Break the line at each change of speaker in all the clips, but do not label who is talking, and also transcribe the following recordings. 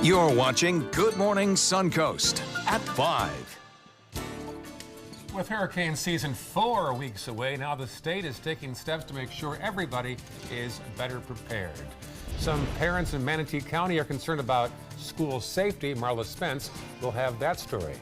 You're watching Good Morning Suncoast at 5.
With hurricane season 4 weeks away, now the state is taking steps to make sure everybody is better prepared. Some parents in Manatee County are concerned about school safety. Marla Spence will have that story.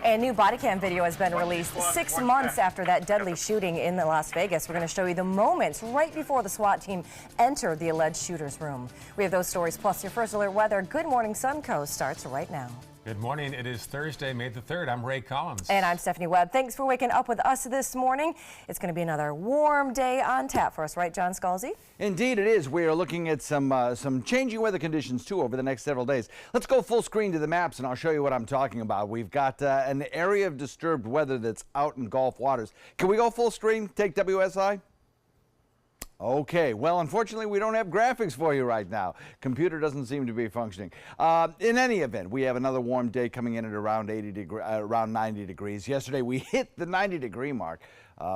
A new body cam video has been released 6 months after that deadly shooting in Las Vegas. We're going to show you the moments right before the SWAT team entered the alleged shooter's room. We have those stories plus your first alert weather. Good Morning Suncoast starts right now.
Good morning. It is Thursday, May the 3rd. I'm Ray Collins.
And I'm Stephanie Webb. Thanks for waking up with us this morning. It's going to be another warm day on tap for us, right, John Scalzi?
Indeed it is. We are looking at some changing weather conditions, too, over the next several days. Let's go full screen to the maps, and I'll show you what I'm talking about. We've got an area of disturbed weather that's out in Gulf waters. Can we go full screen? Take WSI? Okay, well, unfortunately, we don't have graphics for you right now. Computer doesn't seem to be functioning. In any event, we have another warm day coming in at around 90 degrees. Yesterday, we hit the 90-degree mark.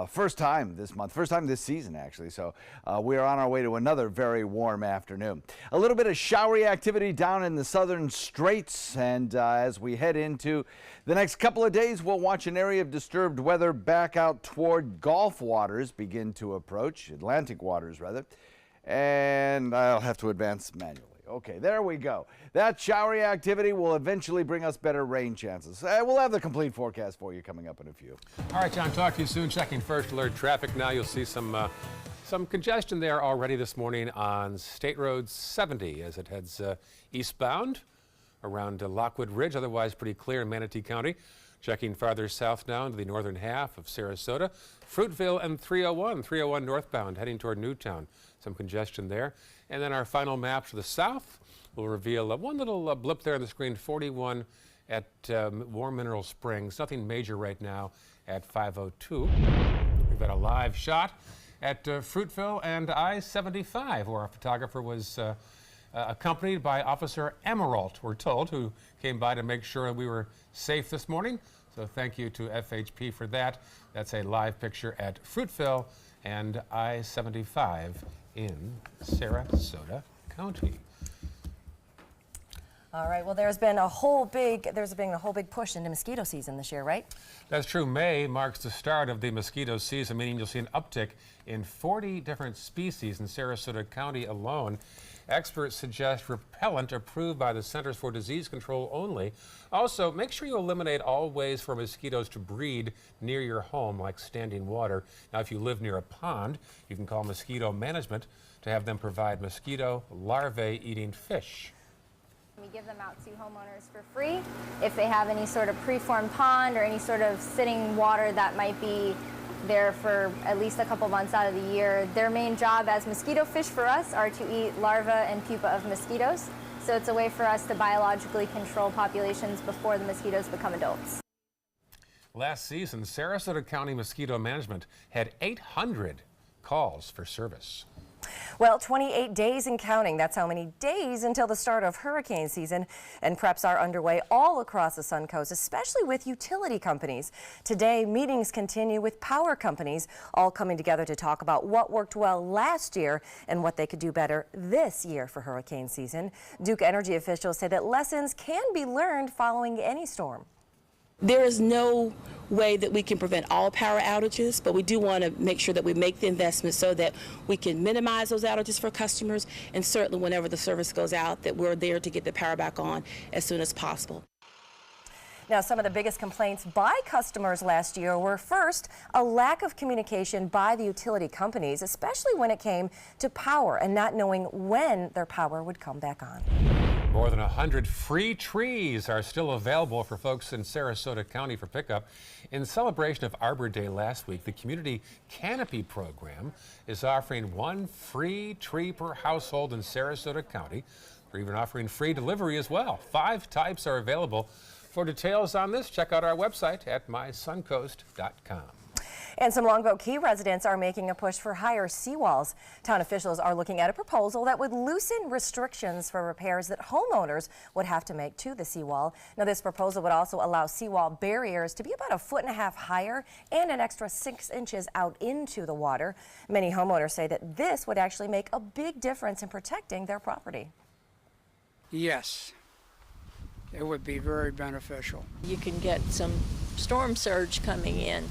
First time this month, first time this season, actually. So we are on our way to another very warm afternoon. A little bit of showery activity down in the southern straits. And as we head into the next couple of days, we'll watch an area of disturbed weather back out toward Gulf waters begin to approach, Atlantic waters rather. And I'll have to advance manually. Okay, there we go. That showery activity will eventually bring us better rain chances. We'll have the complete forecast for you coming up in a few.
All right, John, talk to you soon. Checking first alert traffic now. You'll see some congestion there already this morning on State Road 70 as it heads eastbound around Lockwood Ridge. Otherwise, pretty clear in Manatee County. Checking farther south now into the northern half of Sarasota. Fruitville and 301 northbound heading toward Newtown. Some congestion there. And then our final map to the south will reveal one little blip there on the screen, 41 at War Mineral Springs. Nothing major right now at 502. We've got a live shot at Fruitville and I-75, where our photographer was accompanied by Officer Emerald, we're told, who came by to make sure we were safe this morning. So thank you to FHP for that. That's a live picture at Fruitville and I-75 in Sarasota County.
All right. Well, there's been a whole big push into mosquito season this year, right?
That's true. May marks the start of the mosquito season, meaning you'll see an uptick in 40 different species in Sarasota County alone. Experts suggest repellent approved by the Centers for Disease Control only. Also, make sure you eliminate all ways for mosquitoes to breed near your home, like standing water. Now, if you live near a pond, you can call mosquito management to have them provide mosquito larvae eating fish.
We give them out to homeowners for free. If they have any sort of preformed pond or any sort of sitting water that might be there for at least a couple months out of the year, their main job as mosquito fish for us are to eat larvae and pupa of mosquitoes. So it's a way for us to biologically control populations before the mosquitoes become adults.
Last season, Sarasota County Mosquito Management had 800 calls for service.
Well, 28 days and counting. That's how many days until the start of hurricane season. And preps are underway all across the Suncoast, especially with utility companies. Today, meetings continue with power companies, all coming together to talk about what worked well last year and what they could do better this year for hurricane season. Duke Energy officials say that lessons can be learned following any storm.
There is no way that we can prevent all power outages, but we do want to make sure that we make the investment so that we can minimize those outages for customers, and certainly whenever the service goes out, that we're there to get the power back on as soon as possible.
Now, some of the biggest complaints by customers last year were, first, a lack of communication by the utility companies, especially when it came to power and not knowing when their power would come back on.
More than 100 free trees are still available for folks in Sarasota County for pickup. In celebration of Arbor Day last week, the Community Canopy Program is offering one free tree per household in Sarasota County. They're even offering free delivery as well. 5 types are available. For details on this, check out our website at mysuncoast.com.
And some Longboat Key residents are making a push for higher seawalls. Town officials are looking at a proposal that would loosen restrictions for repairs that homeowners would have to make to the seawall. Now, this proposal would also allow seawall barriers to be about 1.5 feet higher and an extra 6 inches out into the water. Many homeowners say that this would actually make a big difference in protecting their property.
Yes, it would be very beneficial.
You can get some storm surge coming in.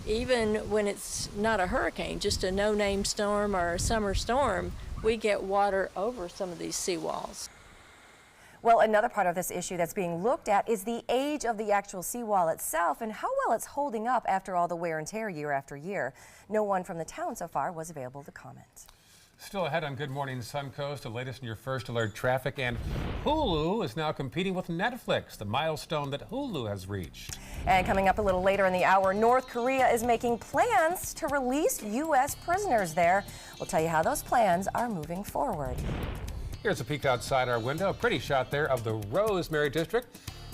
Even when it's not a hurricane, just a no-name storm or a summer storm, we get water over some of these seawalls.
Well, another part of this issue that's being looked at is the age of the actual seawall itself and how well it's holding up after all the wear and tear year after year. No one from the town so far was available to comment.
Still ahead on Good Morning Suncoast, the latest in your first alert traffic, and Hulu is now competing with Netflix, the milestone that Hulu has reached.
And coming up a little later in the hour, North Korea is making plans to release U.S. prisoners there. We'll tell you how those plans are moving forward.
Here's a peek outside our window, a pretty shot there of the Rosemary District.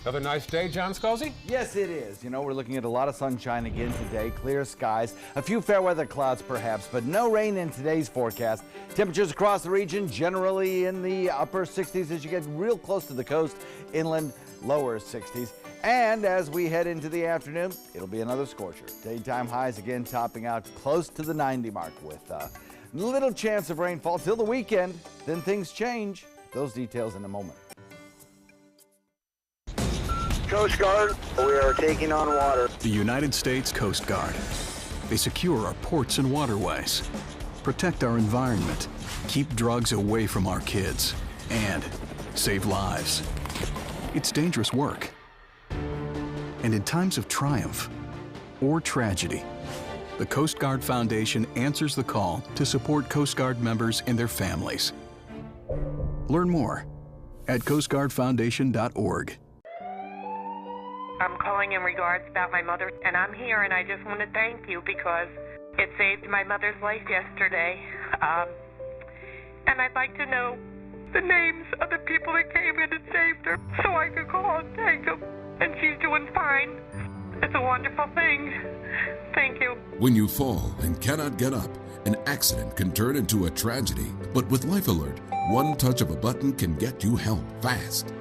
Another nice day, John Scalzi?
Yes, it is. You know, we're looking at a lot of sunshine again today, clear skies, a few fair weather clouds perhaps, but no rain in today's forecast. Temperatures across the region generally in the upper 60s as you get real close to the coast, inland lower 60s. And as we head into the afternoon, it'll be another scorcher. Daytime highs again topping out close to the 90 mark with little chance of rainfall till the weekend. Then things change. Those details in a moment.
Coast Guard, we are taking on water.
The United States Coast Guard. They secure our ports and waterways, protect our environment, keep drugs away from our kids, and save lives. It's dangerous work. And in times of triumph or tragedy, the Coast Guard Foundation answers the call to support Coast Guard members and their families. Learn more at coastguardfoundation.org.
I'm calling in regards about my mother, and I'm here, and I just want to thank you because it saved my mother's life yesterday. And I'd like to know the names of the people that came in and saved her so I could call and thank them. And she's doing fine. It's a wonderful thing. Thank you.
When you fall and cannot get up, an accident can turn into a tragedy. But with Life Alert, one touch of a button can get you help fast.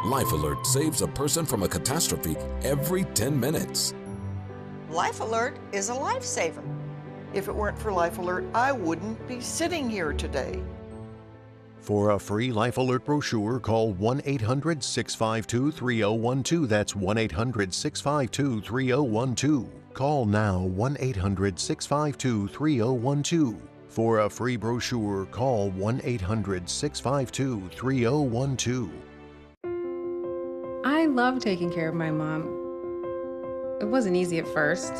Life Alert saves a person from a catastrophe every 10 minutes.
Life Alert is a lifesaver. If it weren't for Life Alert, I wouldn't be sitting here today.
For a free Life Alert brochure, call 1-800-652-3012. That's 1-800-652-3012. Call now 1-800-652-3012. For a free brochure, call 1-800-652-3012.
I love taking care of my mom. It wasn't easy at first.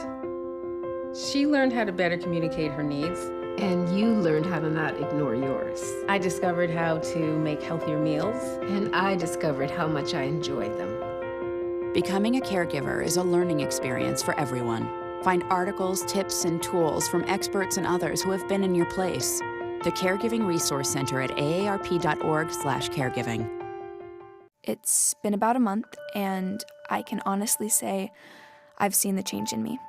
She learned how to better communicate her needs.
And you learned how to not ignore yours.
I discovered how to make healthier meals.
And I discovered how much I enjoyed them.
Becoming a caregiver is a learning experience for everyone. Find articles, tips, and tools from experts and others who have been in your place. The Caregiving Resource Center at aarp.org/caregiving.
It's been about a month, and I can honestly say I've seen the change in me.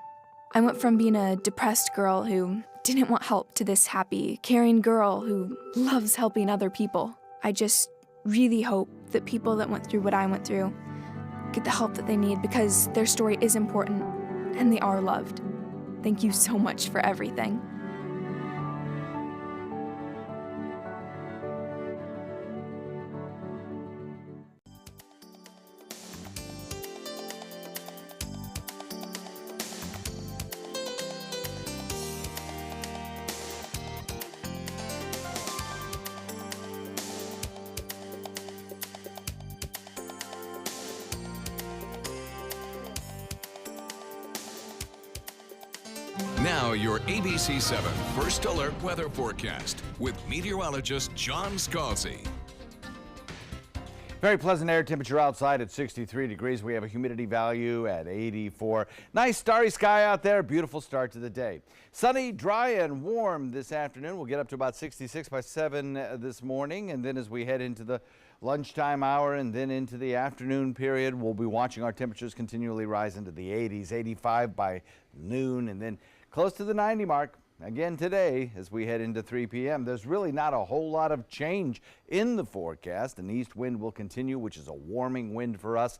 I went from being a depressed girl who didn't want help to this happy, caring girl who loves helping other people. I just really hope that people that went through what I went through get the help that they need because their story is important and they are loved. Thank you so much for everything.
Now your ABC 7 First Alert weather forecast with meteorologist John Scalzi.
Very pleasant air temperature outside at 63 degrees. We have a humidity value at 84. Nice starry sky out there. Beautiful start to the day. Sunny, dry, and warm this afternoon. We'll get up to about 66 by 7 this morning. And then as we head into the lunchtime hour and then into the afternoon period, we'll be watching our temperatures continually rise into the 80s, 85 by noon, and then close to the 90 mark again today as we head into 3 p.m. There's really not a whole lot of change in the forecast. An east wind will continue, which is a warming wind for us.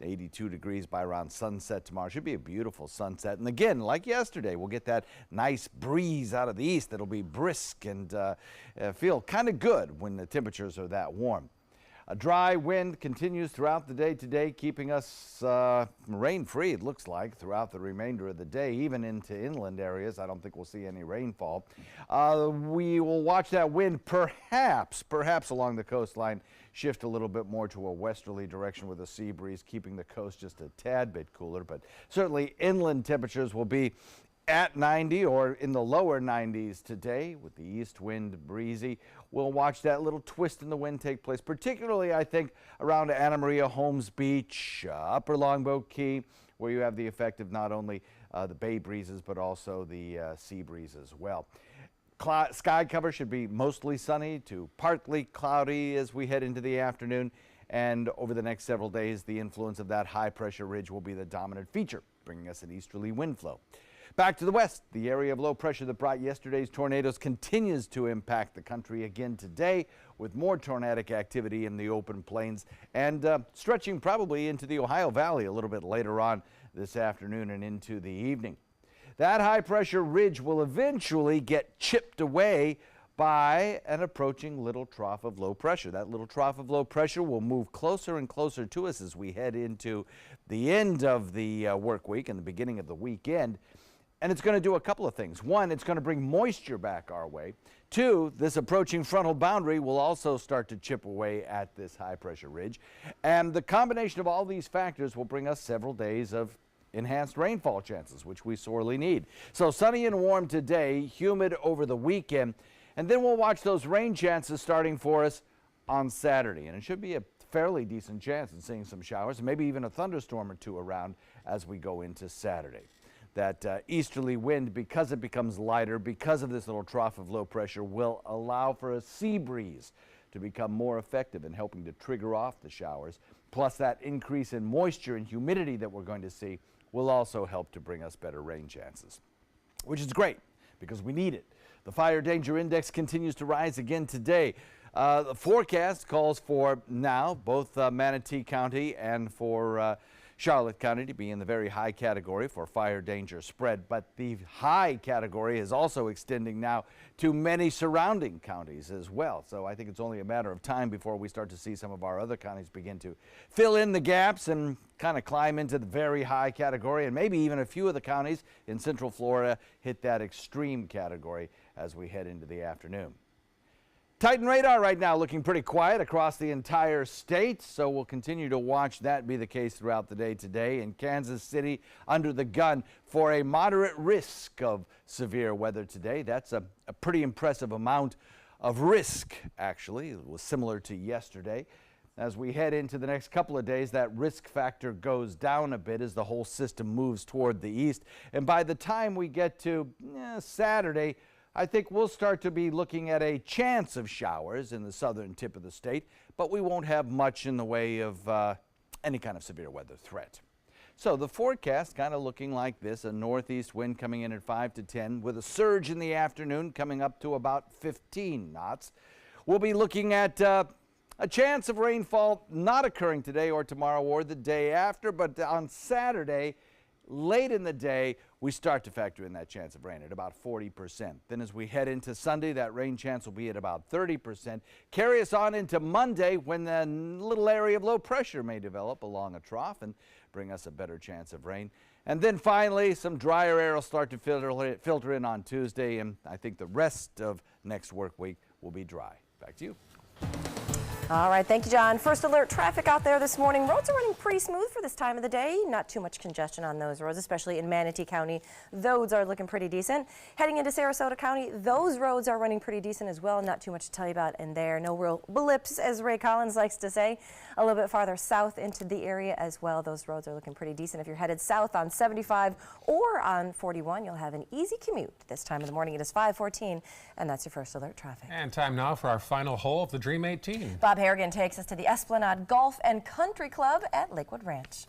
82 degrees by around sunset tomorrow. Should be a beautiful sunset. And again, like yesterday, we'll get that nice breeze out of the east that'll be brisk and feel kind of good when the temperatures are that warm. A dry wind continues throughout the day today, keeping us rain-free, it looks like, throughout the remainder of the day, even into inland areas. I don't think we'll see any rainfall. We will watch that wind perhaps along the coastline shift a little bit more to a westerly direction with a sea breeze, keeping the coast just a tad bit cooler. But certainly inland temperatures will be at 90 or in the lower 90s today with the east wind breezy. We'll watch that little twist in the wind take place, particularly I think around Anna Maria, Holmes Beach, Upper Longboat Key, where you have the effect of not only the bay breezes but also the sea breeze as well. Sky cover should be mostly sunny to partly cloudy as we head into the afternoon, and over the next several days the influence of that high pressure ridge will be the dominant feature, bringing us an easterly wind flow. Back to the west, the area of low pressure that brought yesterday's tornadoes continues to impact the country again today, with more tornadic activity in the open plains and stretching probably into the Ohio Valley a little bit later on this afternoon and into the evening. That high pressure ridge will eventually get chipped away by an approaching little trough of low pressure. That little trough of low pressure will move closer and closer to us as we head into the end of the work week and the beginning of the weekend. And it's going to do a couple of things. One, it's going to bring moisture back our way. Two, this approaching frontal boundary will also start to chip away at this high pressure ridge. And the combination of all these factors will bring us several days of enhanced rainfall chances, which we sorely need. So sunny and warm today, humid over the weekend, and then we'll watch those rain chances starting for us on Saturday. And it should be a fairly decent chance of seeing some showers, maybe even a thunderstorm or two around as we go into Saturday. That easterly wind, because it becomes lighter, because of this little trough of low pressure, will allow for a sea breeze to become more effective in helping to trigger off the showers. Plus that increase in moisture and humidity that we're going to see will also help to bring us better rain chances, which is great because we need it. The fire danger index continues to rise again today. The forecast calls for now both Manatee County and for Charlotte County to be in the very high category for fire danger spread, but the high category is also extending now to many surrounding counties as well. So I think it's only a matter of time before we start to see some of our other counties begin to fill in the gaps and kind of climb into the very high category, and maybe even a few of the counties in Central Florida hit that extreme category as we head into the afternoon. Titan radar right now looking pretty quiet across the entire state, so we'll continue to watch that be the case throughout the day today. In Kansas City, under the gun for a moderate risk of severe weather today. That's a pretty impressive amount of risk, actually. It was similar to yesterday. As we head into the next couple of days, that risk factor goes down a bit as the whole system moves toward the east. And by the time we get to Saturday, I think we'll start to be looking at a chance of showers in the southern tip of the state, but we won't have much in the way of any kind of severe weather threat. So the forecast kind of looking like this: a northeast wind coming in at 5 to 10 with a surge in the afternoon coming up to about 15 knots. We'll be looking at a chance of rainfall not occurring today or tomorrow or the day after, but on Saturday, late in the day, we start to factor in that chance of rain at about 40%. Then as we head into Sunday, that rain chance will be at about 30%. Carry us on into Monday when the little area of low pressure may develop along a trough and bring us a better chance of rain. And then finally, some drier air will start to filter in on Tuesday, and I think the rest of next work week will be dry. Back to you.
All right, thank you, John. First alert traffic out there this morning. Roads are running pretty smooth for this time of the day. Not too much congestion on those roads, especially in Manatee County. Those are looking pretty decent. Heading into Sarasota County, those roads are running pretty decent as well. Not too much to tell you about in there. No real blips, as Ray Collins likes to say. A little bit farther south into the area as well. Those roads are looking pretty decent. If you're headed south on 75 or on 41, you'll have an easy commute this time of the morning. It is 5:14, and that's your first alert traffic.
And time now for our final hole of the Dream 18.
Bob Harrigan takes us to the Esplanade Golf and Country Club at Lakewood Ranch.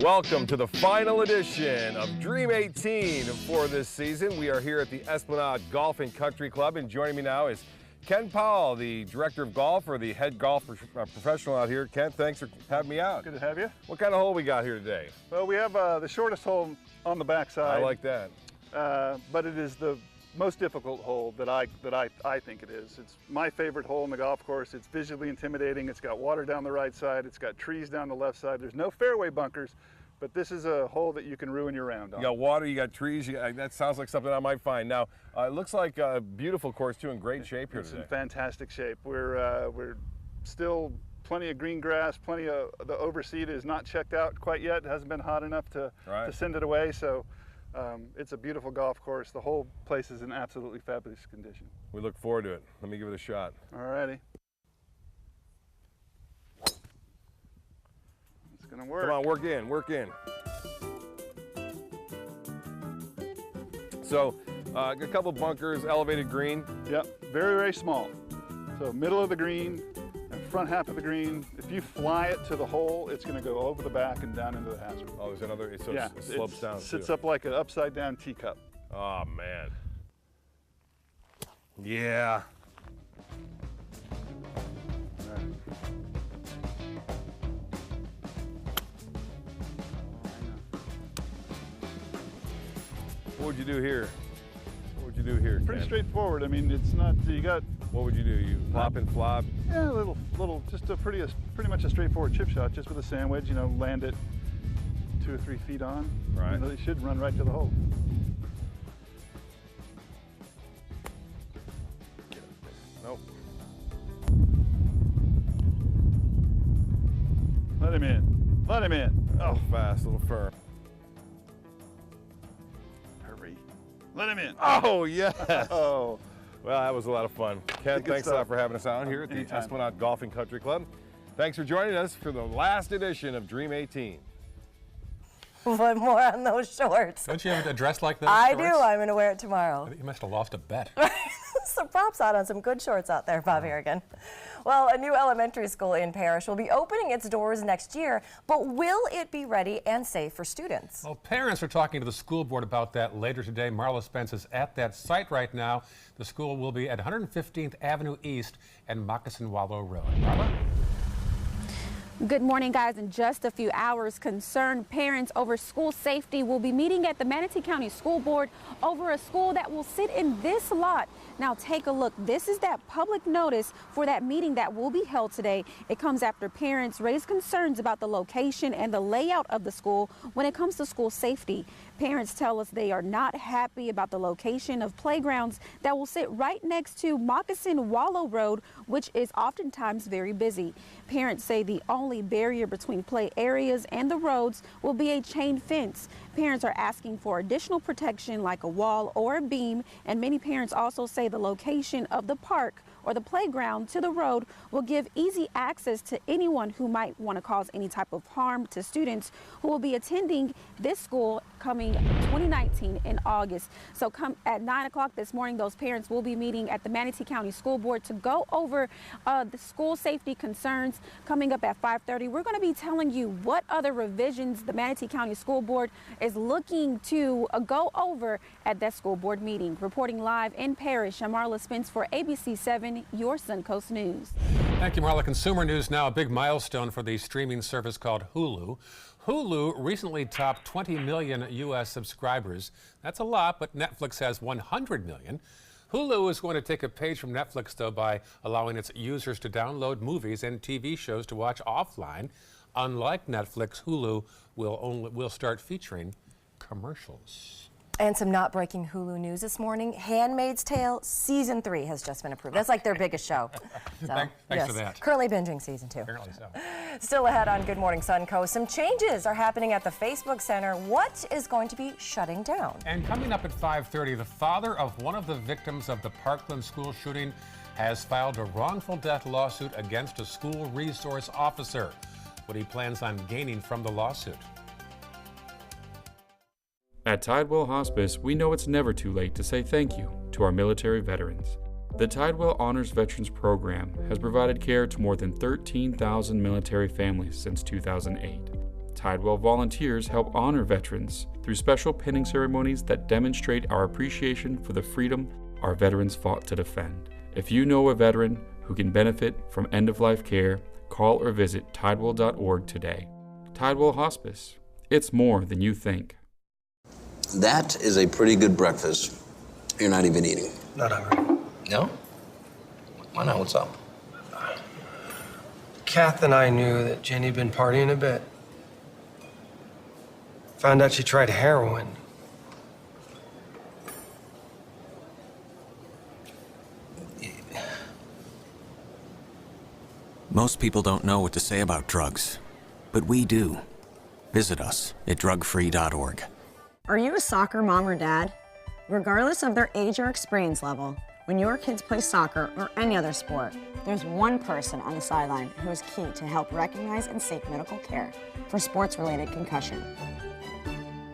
Welcome to the final edition of Dream 18 for this season. We are here at the Esplanade Golf and Country Club, and joining me now is Ken Powell, the director of golf, or the head golf professional out here. Ken, thanks for having me out.
Good to have you.
What kind of hole we got here today?
Well, we have the shortest hole on the backside.
I like that.
But it is the most difficult hole that I think it is. It's my favorite hole in the golf course. It's visually intimidating. It's got water down the right side. It's got trees down the left side. There's no fairway bunkers, but this is a hole that you can ruin your round on.
You got water, you got trees. That sounds like something I might find. Now, it looks like a beautiful course too, in great shape here today.
It's in fantastic shape. We're still plenty of green grass, plenty of the overseed is not checked out quite yet. It hasn't been hot enough to send it away. So. It's a beautiful golf course. The whole place is in absolutely fabulous condition.
We look forward to it. Let me give it a shot.
All righty. It's gonna work.
Come on, work in, work in. So, a couple bunkers, elevated green.
Yep, very, very small. So middle of the green, and front half of the green. If you fly it to the hole, it's going to go over the back and down into the hazard.
Oh, there's another, so
yeah,
it slopes down.
It sits up like an upside down teacup.
Oh, man. Yeah. What would you do here? What would you do here?
Pretty straightforward. I mean, it's not, you got...
What would you do? You flop and flop?
Yeah, a little, just a pretty much a straightforward chip shot, just with a sandwich, you know, land it 2 or 3 feet on.
Right.
You know, it should run right to the hole.
Nope.
Let him in. Let him in.
Oh, fast, a little firm.
Hurry. Let him in.
Oh, yes.
Oh.
Well, that was a lot of fun. Ken, thanks a lot for having us out here at the Esplanade Golf and Country Club. Thanks for joining us for the last edition of Dream 18.
One more on those shorts.
Don't you have a dress like that?
I do. I'm going to wear it tomorrow.
You must have lost a bet.
Some props out on some good shorts out there, Bob Harrigan. Well, a new elementary school in Parrish will be opening its doors next year, but will it be ready and safe for students?
Well, parents are talking to the school board about that later today. Marla Spence is at that site right now. The school will be at 115th Avenue East and Moccasin Wallow Road. Marla?
Good morning, guys. In just a few hours, concerned parents over school safety will be meeting at the Manatee County School Board over a school that will sit in this lot. Now take a look. This is that public notice for that meeting that will be held today. It comes after parents raised concerns about the location and the layout of the school when it comes to school safety. Parents tell us they are not happy about the location of playgrounds that will sit right next to Moccasin Wallow Road, which is oftentimes very busy. Parents say the only barrier between play areas and the roads will be a chain fence. Parents are asking for additional protection like a wall or a beam, and many parents also say the location of the park or the playground to the road will give easy access to anyone who might want to cause any type of harm to students who will be attending this school coming 2019 in August. So come at 9 o'clock this morning, those parents will be meeting at the Manatee County School Board to go over the school safety concerns. Coming up at 5:30, we're going to be telling you what other revisions the Manatee County School Board is looking to go over at that school board meeting. Reporting live in Parrish, I'm Marla Spence for ABC 7, your Suncoast News.
Thank you, Marla. Consumer news now. A big milestone for the streaming service called Hulu. Hulu recently topped 20 million U.S. subscribers. That's a lot, but Netflix has 100 million. Hulu is going to take a page from Netflix, though, by allowing its users to download movies and TV shows to watch offline. Unlike Netflix, Hulu will start featuring commercials.
And some not breaking Hulu news this morning. Handmaid's Tale Season 3 has just been approved. That's like their biggest show. So,
Thanks for that.
Currently binging Season 2.
Apparently so.
Still ahead on Good Morning Suncoast, some changes are happening at the Facebook Center. What is going to be shutting down?
And coming up at 5:30, the father of one of the victims of the Parkland school shooting has filed a wrongful death lawsuit against a school resource officer. What he plans on gaining from the lawsuit.
At Tidewell Hospice, we know it's never too late to say thank you to our military veterans. The Tidewell Honors Veterans Program has provided care to more than 13,000 military families since 2008. Tidewell volunteers help honor veterans through special pinning ceremonies that demonstrate our appreciation for the freedom our veterans fought to defend. If you know a veteran who can benefit from end-of-life care, call or visit tidewell.org today. Tidewell Hospice. It's more than you think.
That is a pretty good breakfast. You're not even eating.
Not hungry.
No? Why not? What's up?
Kath and I knew that Jenny had been partying a bit. Found out she tried heroin.
Most people don't know what to say about drugs, but we do. Visit us at drugfree.org.
Are you a soccer mom or dad? Regardless of their age or experience level, when your kids play soccer or any other sport, there's one person on the sideline who is key to help recognize and seek medical care for sports-related concussion.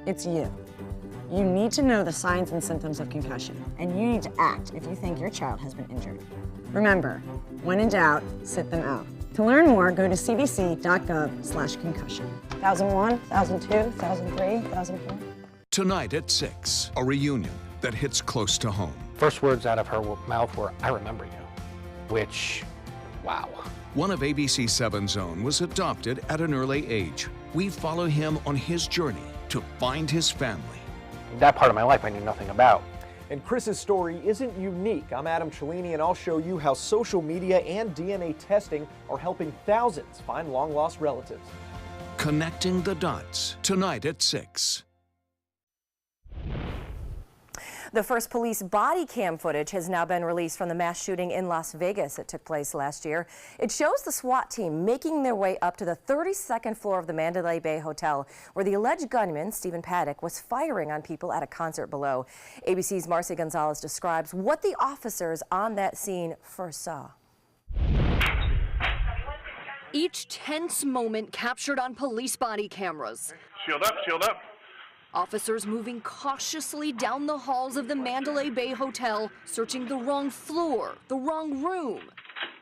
It's you. You need to know the signs and symptoms of concussion, and you need to act if you think your child has been injured. Remember, when in doubt, sit them out. To learn more, go to cdc.gov/concussion. 1001, 1002, 1003, 1004.
Tonight at 6, a reunion that hits close to home.
First words out of her mouth were, "I remember you," which, wow.
One of ABC 7's own was adopted at an early age. We follow him on his journey to find his family.
That part of my life I knew nothing about.
And Chris's story isn't unique. I'm Adam Cellini, and I'll show you how social media and DNA testing are helping thousands find long-lost relatives.
Connecting the dots, tonight at 6.
The first police body cam footage has now been released from the mass shooting in Las Vegas that took place last year. It shows the SWAT team making their way up to the 32nd floor of the Mandalay Bay Hotel, where the alleged gunman, Stephen Paddock, was firing on people at a concert below. ABC's Marcy Gonzalez describes what the officers on that scene first saw.
Each tense moment captured on police body cameras.
Shield up, shield up.
Officers moving cautiously down the halls of the Mandalay Bay Hotel, searching the wrong floor, the wrong room.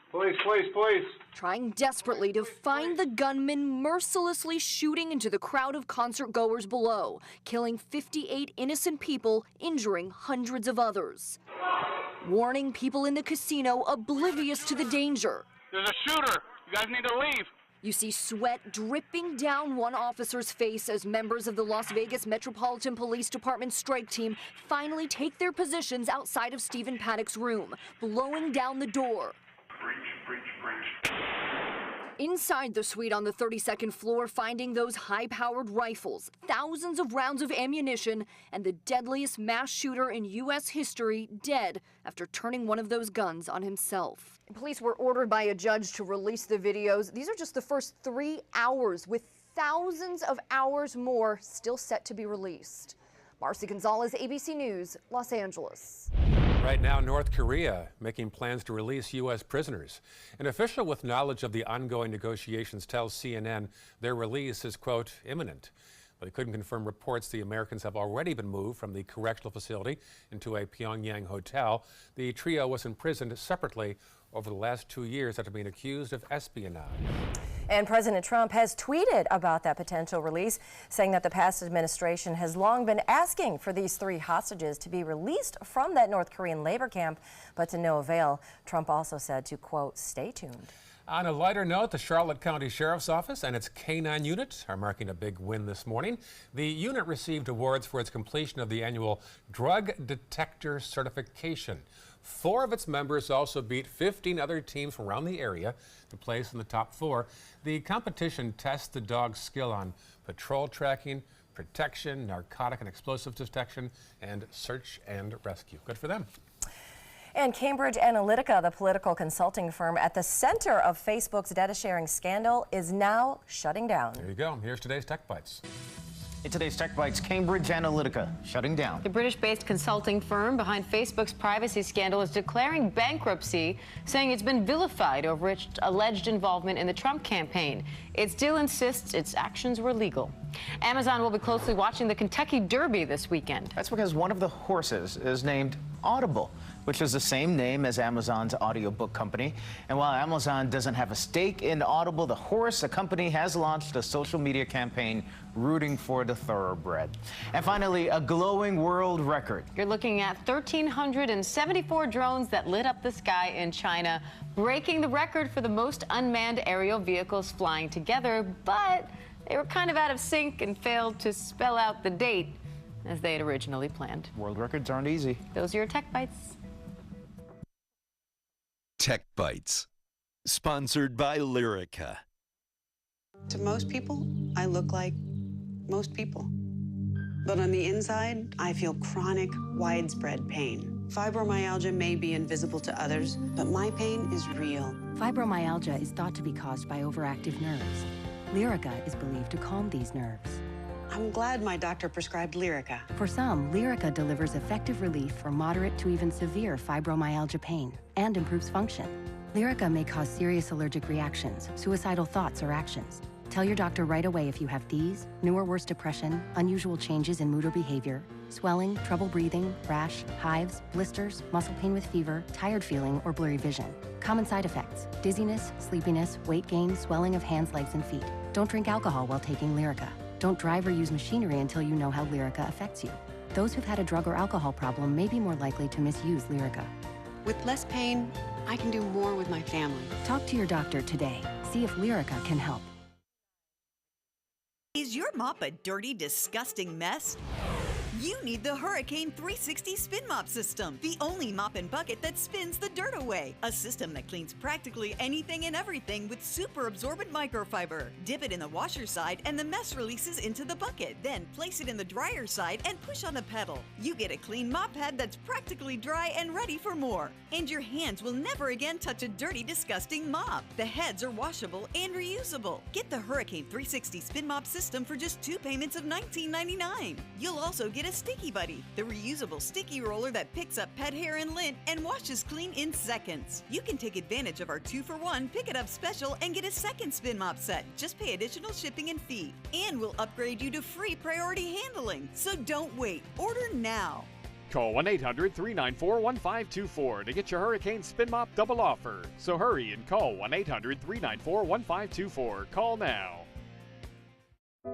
Police, police, police.
Trying desperately to find the gunman mercilessly shooting into the crowd of concert goers below, killing 58 innocent people, injuring hundreds of others. Warning people in the casino oblivious to the danger.
There's a shooter. You guys need to leave.
You see sweat dripping down one officer's face as members of the Las Vegas Metropolitan Police Department strike team finally take their positions outside of Stephen Paddock's room, blowing down the door.
Breach, breach.
Inside the suite on the 32nd floor, finding those high-powered rifles, thousands of rounds of ammunition, and the deadliest mass shooter in U.S. history dead after turning one of those guns on himself. Police were ordered by a judge to release the videos. These are just the first 3 hours, with thousands of hours more still set to be released. Marcy Gonzalez, ABC News, Los Angeles.
Right now, North Korea making plans to release U.S. prisoners. An official with knowledge of the ongoing negotiations tells CNN their release is, quote, imminent. But they couldn't confirm reports the Americans have already been moved from the correctional facility into a Pyongyang hotel. The trio was imprisoned separately over the last 2 years after being accused of espionage.
And President Trump has tweeted about that potential release, saying that the past administration has long been asking for these 3 hostages to be released from that North Korean labor camp, but to no avail. Trump also said to, quote, stay tuned.
On a lighter note, the Charlotte County Sheriff's Office and its K-9 unit are marking a big win this morning. The unit received awards for its completion of the annual drug detector certification. 4 of its members also beat 15 other teams from around the area to place in the top 4. The competition tests the dog's skill on patrol tracking, protection, narcotic and explosive detection, and search and rescue. Good for them.
And Cambridge Analytica, the political consulting firm at the center of Facebook's data sharing scandal, is now shutting down.
There you go. Here's today's Tech Bites.
In today's Tech Bites, Cambridge Analytica shutting down.
The British-based consulting firm behind Facebook's privacy scandal is declaring bankruptcy, saying it's been vilified over its alleged involvement in the Trump campaign. It still insists its actions were legal. Amazon will be closely watching the Kentucky Derby this weekend.
That's because one of the horses is named Audible, which is the same name as Amazon's audiobook company. And while Amazon doesn't have a stake in Audible, the horse, the company has launched a social media campaign rooting for the thoroughbred. And finally, a glowing world record.
You're looking at 1,374 drones that lit up the sky in China, breaking the record for the most unmanned aerial vehicles flying together, but they were kind of out of sync and failed to spell out the date as they had originally planned.
World records aren't easy.
Those are your Tech Bites.
Tech Bites, sponsored by Lyrica.
To most people, I look like most people. But on the inside, I feel chronic, widespread pain. Fibromyalgia may be invisible to others, but my pain is real.
Fibromyalgia is thought to be caused by overactive nerves. Lyrica is believed to calm these nerves.
I'm glad my doctor prescribed Lyrica.
For some, Lyrica delivers effective relief for moderate to even severe fibromyalgia pain and improves function. Lyrica may cause serious allergic reactions, suicidal thoughts or actions. Tell your doctor right away if you have these, new or worse depression, unusual changes in mood or behavior, swelling, trouble breathing, rash, hives, blisters, muscle pain with fever, tired feeling, or blurry vision. Common side effects: dizziness, sleepiness, weight gain, swelling of hands, legs, and feet. Don't drink alcohol while taking Lyrica. Don't drive or use machinery until you know how Lyrica affects you. Those who've had a drug or alcohol problem may be more likely to misuse Lyrica.
With less pain, I can do more with my family.
Talk to your doctor today. See if Lyrica can help.
Is your mop a dirty, disgusting mess? You need the Hurricane 360 Spin Mop System, the only mop and bucket that spins the dirt away. A system that cleans practically anything and everything with super absorbent microfiber. Dip it in the washer side and the mess releases into the bucket. Then place it in the dryer side and push on the pedal. You get a clean mop pad that's practically dry and ready for more. And your hands will never again touch a dirty, disgusting mop. The heads are washable and reusable. Get the Hurricane 360 Spin Mop System for just 2 payments of $19.99. You'll also get a Sticky Buddy, the reusable sticky roller that picks up pet hair and lint and washes clean in seconds. You can take advantage of our 2-for-1 Pick It Up special and get a second spin mop set. Just pay additional shipping and fee. And we'll upgrade you to free priority handling. So don't wait. Order now.
Call 1-800-394-1524 to get your Hurricane Spin Mop double offer. So hurry and call 1-800-394-1524. Call now.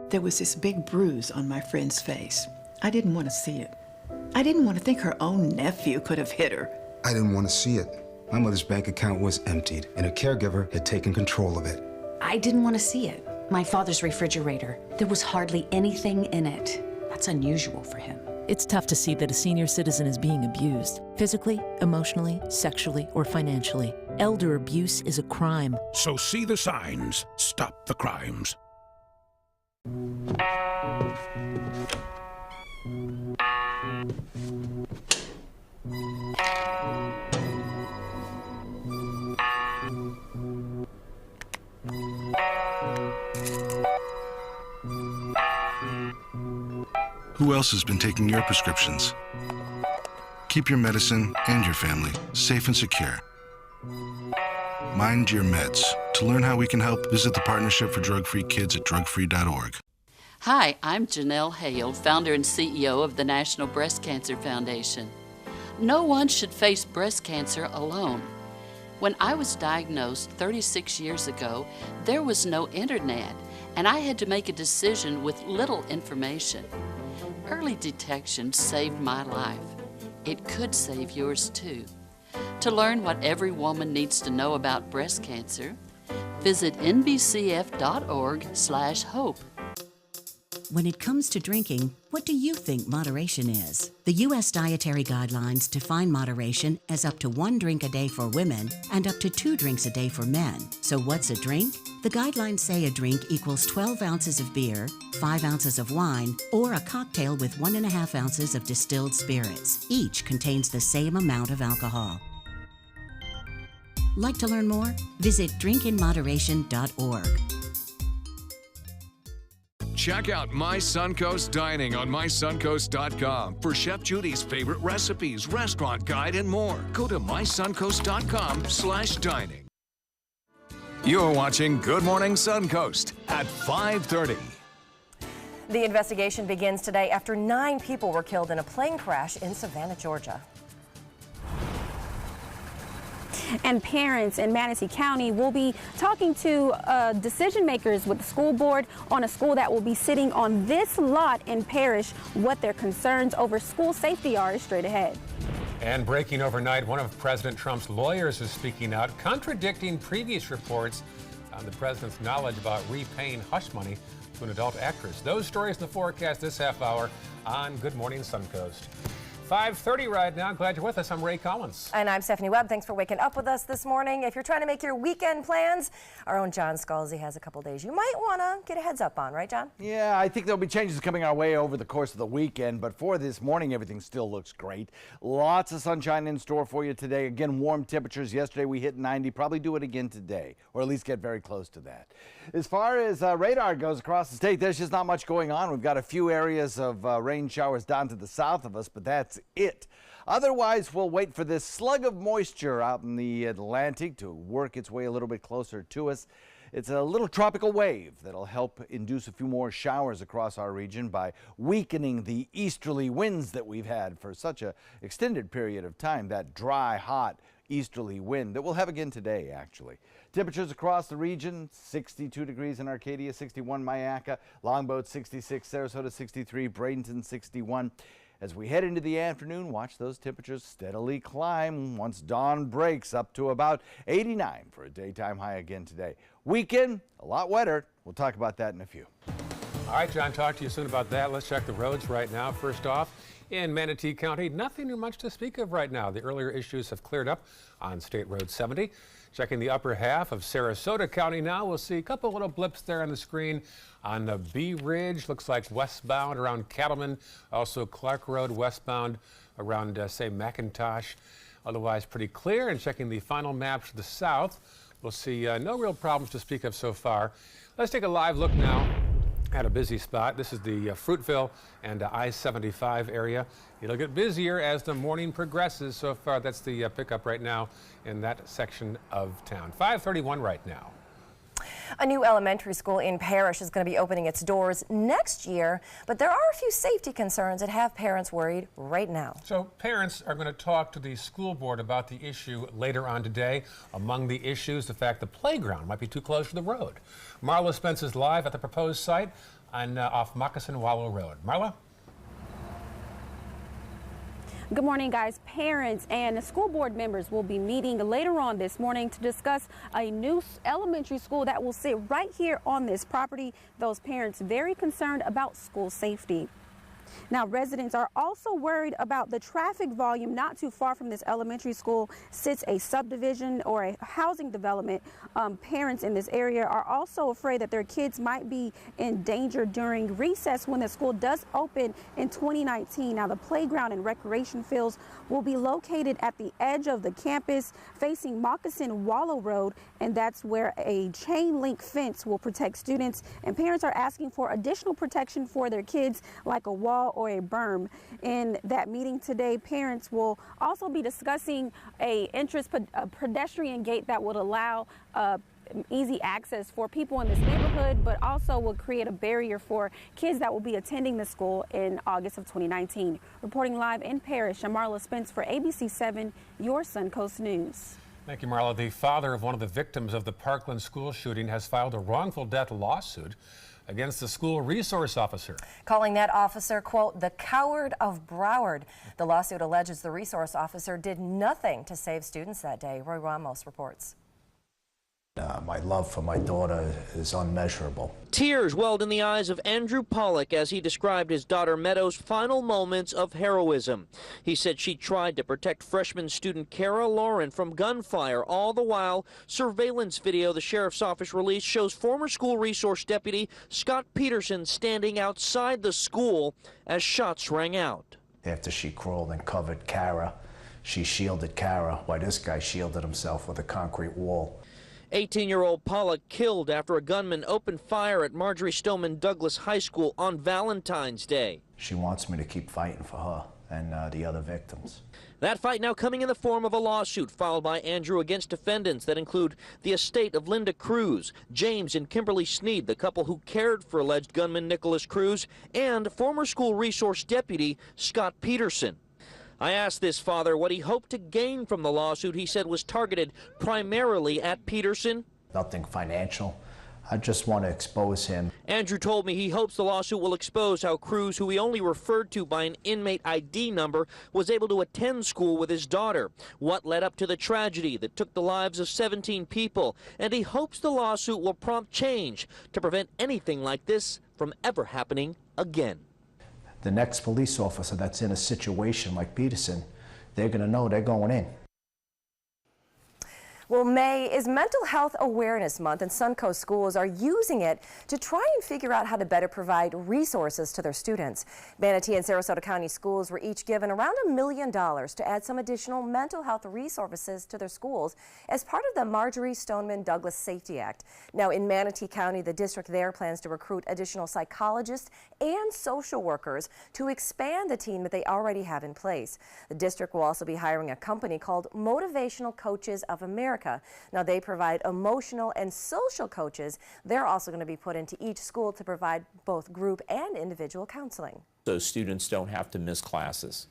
There was this big bruise on my friend's face. I didn't want to see it. I didn't want to think her own nephew could have hit her.
I didn't want to see it. My mother's bank account was emptied, and a caregiver had taken control of it.
I didn't want to see it. My father's refrigerator. There was hardly anything in it. That's unusual for him.
It's tough to see that a senior citizen is being abused, physically, emotionally, sexually, or financially. Elder abuse is a crime.
So see the signs. Stop the crimes.
Who else has been taking your prescriptions? Keep your medicine and your family safe and secure. Mind your meds. To learn how we can help, visit the Partnership for Drug-Free Kids at drugfree.org.
Hi, I'm Janelle Hale, founder and CEO of the National Breast Cancer Foundation. No one should face breast cancer alone. When I was diagnosed 36 years ago, there was no internet, and I had to make a decision with little information. Early detection saved my life. It could save yours too. To learn what every woman needs to know about breast cancer, visit nbcf.org/hope.
When it comes to drinking, what do you think moderation is? The U.S. Dietary Guidelines define moderation as up to 1 drink a day for women and up to 2 drinks a day for men. So what's a drink? The guidelines say a drink equals 12 ounces of beer, 5 ounces of wine, or a cocktail with 1.5 ounces of distilled spirits. Each contains the same amount of alcohol. Like to learn more? Visit drinkinmoderation.org.
Check out My Suncoast Dining on mysuncoast.com for Chef Judy's favorite recipes, restaurant guide, and more. Go to mysuncoast.com/dining. You're watching Good Morning Suncoast at 5:30.
The investigation begins today after 9 people were killed in a plane crash in Savannah, Georgia.
And parents in Manatee County will be talking to decision makers with the school board on a school that will be sitting on this lot in Parrish. What their concerns over school safety are is straight ahead.
And breaking overnight, one of President Trump's lawyers is speaking out, contradicting previous reports on the president's knowledge about repaying hush money to an adult actress. Those stories in the forecast this half hour on Good Morning Suncoast. 5:30 right now. Glad you're with us. I'm Ray Collins.
And I'm Stephanie Webb. Thanks for waking up with us this morning. If you're trying to make your weekend plans, our own John Scalzi has a couple days you might want to get a heads up on, right, John?
Yeah, I think there'll be changes coming our way over the course of the weekend, but for this morning, everything still looks great. Lots of sunshine in store for you today. Again, warm temperatures. Yesterday we hit 90. Probably do it again today, or at least get very close to that. As far as radar goes across the state, there's just not much going on. We've got a few areas of rain showers down to the south of us, but that's it. Otherwise, we'll wait for this slug of moisture out in the Atlantic to work its way a little bit closer to us. It's a little tropical wave that'll help induce a few more showers across our region by weakening the easterly winds that we've had for such an extended period of time, that dry, hot easterly wind that we'll have again today, actually. Temperatures across the region, 62 degrees in Arcadia, 61 Myakka, Longboat 66, Sarasota 63, Bradenton 61. As we head into the afternoon, watch those temperatures steadily climb once dawn breaks up to about 89 for a daytime high again today. Weekend, a lot wetter. We'll talk about that in a few.
All right, John, talk to you soon about that. Let's check the roads right now. First off, in Manatee County, nothing much to speak of right now. The earlier issues have cleared up on State Road 70. Checking the upper half of Sarasota County now, we'll see a couple little blips there on the screen on the Bee Ridge. Looks like westbound around Cattleman, also Clark Road westbound around, say, McIntosh. Otherwise pretty clear. And checking the final maps to the south, we'll see no real problems to speak of so far. Let's take a live look now at a busy spot. This is the Fruitville and I-75 area. It'll get busier as the morning progresses. So far, that's the pickup right now in that section of town. 5:31 right now.
A new elementary school in Parrish is going to be opening its doors next year, but there are a few safety concerns that have parents worried right now.
So parents are going to talk to the school board about the issue later on today. Among the issues, the fact the playground might be too close to the road. Marla Spence is live at the proposed site on off Moccasin Wallow Road. Marla?
Good morning, guys. Parents and the school board members will be meeting later on this morning to discuss a new elementary school that will sit right here on this property. Those parents very concerned about school safety. Now, residents are also worried about the traffic volume. Not too far from this elementary school sits a subdivision or a housing development. Parents in this area are also afraid that their kids might be in danger during recess when the school does open in 2019. Now, the playground and recreation fields will be located at the edge of the campus facing Moccasin Wallow Road, and that's where a chain link fence will protect students. And parents are asking for additional protection for their kids, like a wall or a berm. In that meeting today, parents will also be discussing a pedestrian gate that would allow easy access for people in this neighborhood, but also will create a barrier for kids that will be attending the school in August of 2019. Reporting live in Parrish, I'm Marla Spence for ABC 7, your Suncoast News.
Thank you, Marla. The father of one of the victims of the Parkland school shooting has filed a wrongful death lawsuit against the school resource officer,
calling that officer, quote, the coward of Broward. The lawsuit alleges the resource officer did nothing to save students that day. Roy Ramos reports.
My love for my daughter is unmeasurable.
Tears welled in the eyes of Andrew Pollock as he described his daughter Meadows' final moments of heroism. He said she tried to protect freshman student Kara Lauren from gunfire. All the while, surveillance video the sheriff's office released shows former school resource deputy Scott Peterson standing outside the school as shots rang out.
After she crawled and covered Kara, she shielded Kara while this guy shielded himself with a concrete wall.
18-year-old Pollock killed after a gunman opened fire at Marjorie Stoneman Douglas High School on Valentine's Day.
She wants me to keep fighting for her. and the other victims.
That fight now coming in the form of a lawsuit filed by Andrew against defendants that include the estate of Linda Cruz, James and Kimberly Sneed, the couple who cared for alleged gunman Nicholas Cruz, and former school resource deputy Scott Peterson. I asked this father what he hoped to gain from the lawsuit he said was targeted primarily at Peterson.
Nothing financial. I just want to expose him.
Andrew told me he hopes the lawsuit will expose how Cruz, who he only referred to by an inmate ID number, was able to attend school with his daughter, what led up to the tragedy that took the lives of 17 people, and he hopes the lawsuit will prompt change to prevent anything like this from ever happening again.
The next police officer that's in a situation like Peterson, they're going to know they're going in.
Well, May is Mental Health Awareness Month, and Suncoast schools are using it to try and figure out how to better provide resources to their students. Manatee and Sarasota County schools were each given around $1 million to add some additional mental health resources to their schools as part of the Marjorie Stoneman Douglas Safety Act. Now, in Manatee County, the district there plans to recruit additional psychologists and social workers to expand the team that they already have in place. The district will also be hiring a company called Motivational Coaches of America. Now, they provide emotional and social coaches. They're also going to be put into each school to provide both group and individual counseling.
So students don't have to miss classes.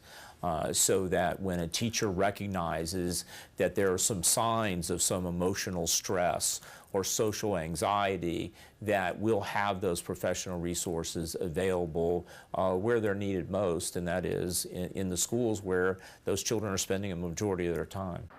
So that when a teacher recognizes that there are some signs of some emotional stress or social anxiety, that we'll have those professional resources available where they're needed most, and that is in the schools where those children are spending a majority of their time.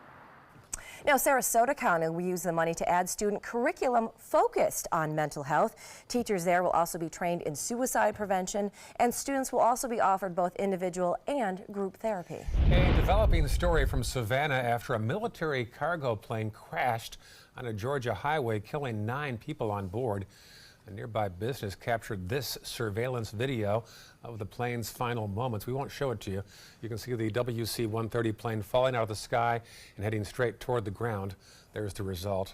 Now, Sarasota County will use the money to add student curriculum focused on mental health. Teachers there will also be trained in suicide prevention, and students will also be offered both individual and group therapy.
A developing story from Savannah after a military cargo plane crashed on a Georgia highway, killing 9 people on board. A nearby business captured this surveillance video of the plane's final moments. We won't show it to you. You can see the WC-130 plane falling out of the sky and heading straight toward the ground. There's the result.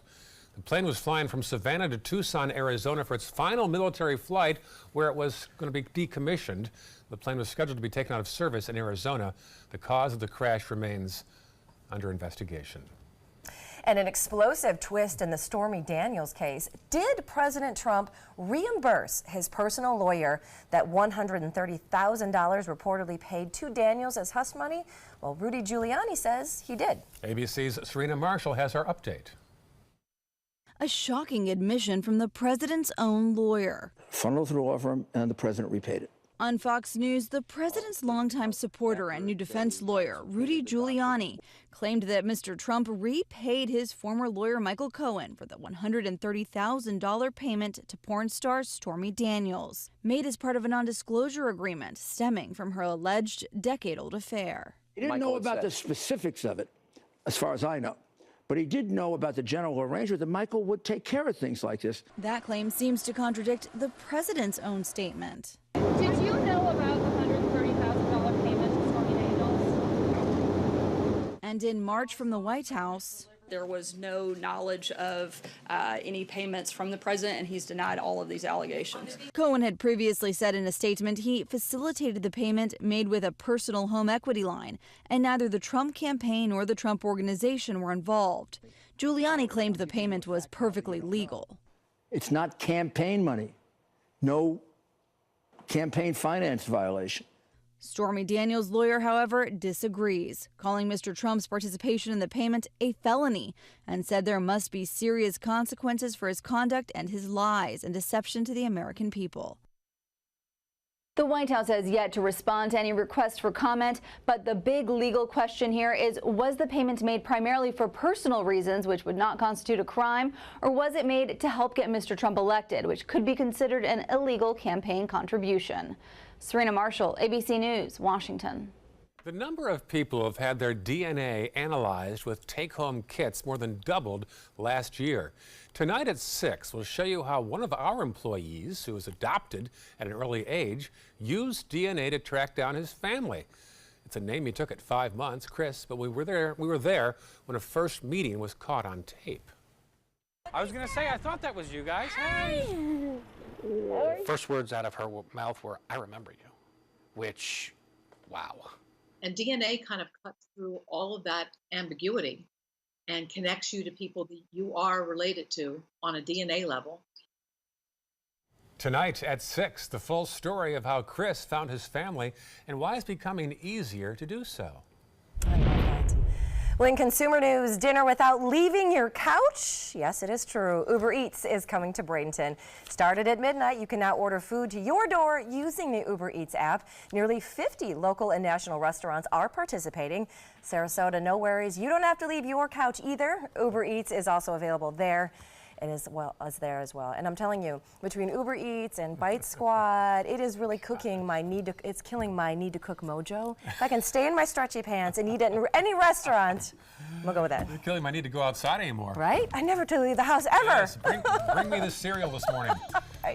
The plane was flying from Savannah to Tucson, Arizona for its final military flight, where it was going to be decommissioned. The plane was scheduled to be taken out of service in Arizona. The cause of the crash remains under investigation.
And an explosive twist in the Stormy Daniels case. Did President Trump reimburse his personal lawyer that $130,000 reportedly paid to Daniels as hush money? Well, Rudy Giuliani says he did.
ABC's Serena Marshall has our update.
A shocking admission from the president's own lawyer.
Funneled through law firm, and the president repaid it.
On Fox News, the president's longtime supporter and new defense lawyer, Rudy Giuliani, claimed that Mr. Trump repaid his former lawyer, Michael Cohen, for the $130,000 payment to porn star Stormy Daniels, made as part of a non-disclosure agreement stemming from her alleged decade-old affair.
He didn't know about the specifics of it, as far as I know. But he did know about the general arrangement that Michael would take care of things like this.
That claim seems to contradict the president's own statement.
Did you know about the $130,000 payment to Stormy Daniels?
And in March from the White House,
there was no knowledge of any payments from the president, and he's denied all of these allegations.
Cohen had previously said in a statement he facilitated the payment made with a personal home equity line, and neither the Trump campaign nor the Trump organization were involved. Giuliani claimed the payment was perfectly legal.
It's not campaign money. No campaign finance violation.
Stormy Daniels' lawyer, however, disagrees, calling Mr. Trump's participation in the payment a felony and said there must be serious consequences for his conduct and his lies and deception to the American people.
The White House has yet to respond to any requests for comment, but the big legal question here is, was the payment made primarily for personal reasons, which would not constitute a crime, or was it made to help get Mr. Trump elected, which could be considered an illegal campaign contribution? Serena Marshall, ABC News, Washington.
The number of people who have had their DNA analyzed with take-home kits more than doubled last year. Tonight at 6, we'll show you how one of our employees, who was adopted at an early age, used DNA to track down his family. It's a name he took at 5 months, Chris, but we were there when a first meeting was caught on tape.
I was going to say, I thought that was you guys. Hey! First words out of her mouth were, "I remember you," which, wow.
And DNA kind of cuts through all of that ambiguity and connects you to people that you are related to on a DNA level.
Tonight at 6, the full story of how Chris found his family and why it's becoming easier to do so.
I love that. Well, in consumer news, dinner without leaving your couch? Yes, it is true. Uber Eats is coming to Bradenton. Started at midnight, you can now order food to your door using the Uber Eats app. Nearly 50 local and national restaurants are participating. Sarasota, no worries. You don't have to leave your couch either. Uber Eats is also available there. It is there as well. And I'm telling you, between Uber Eats and Bite Squad, it is really cooking my it's killing my need to cook mojo. If I can stay in my stretchy pants and eat at any restaurant, I'm gonna go with that.
You're killing my need to go outside anymore.
Right? I never to leave the house ever.
Yes, bring me the cereal this morning.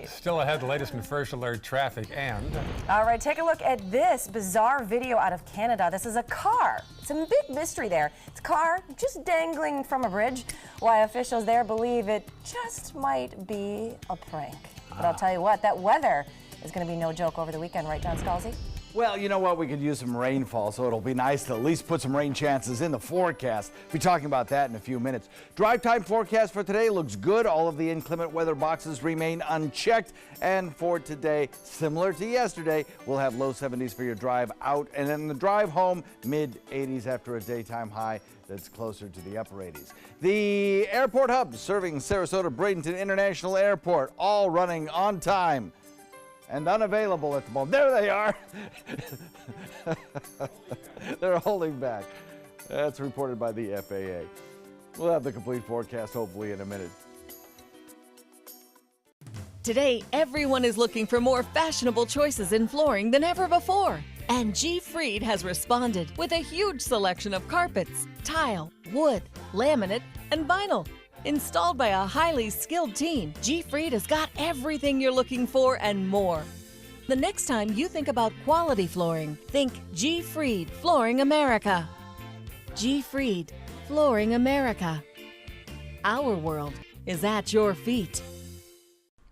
Still ahead, the latest in First Alert traffic and...
All right, take a look at this bizarre video out of Canada. This is a car. It's a big mystery there. It's a car just dangling from a bridge. Why officials there believe it just might be a prank. But I'll tell you what, that weather is going to be no joke over the weekend, right, John Scalzi?
Well, you know what? We could use some rainfall, so it'll be nice to at least put some rain chances in the forecast. We'll be talking about that in a few minutes. Drive time forecast for today looks good. All of the inclement weather boxes remain unchecked. And for today, similar to yesterday, we'll have low 70s for your drive out. And then the drive home, mid 80s after a daytime high that's closer to the upper 80s. The airport hub serving Sarasota Bradenton International Airport, all running on time and unavailable at the moment. There they are. They're holding back. That's reported by the FAA. We'll have the complete forecast hopefully in a minute.
Today, everyone is looking for more fashionable choices in flooring than ever before. And G. Fried has responded with a huge selection of carpets, tile, wood, laminate, and vinyl. Installed by a highly skilled team, G. Fried has got everything you're looking for and more. The next time you think about quality flooring, think G. Fried Flooring America. G. Fried Flooring America. Our world is at your feet.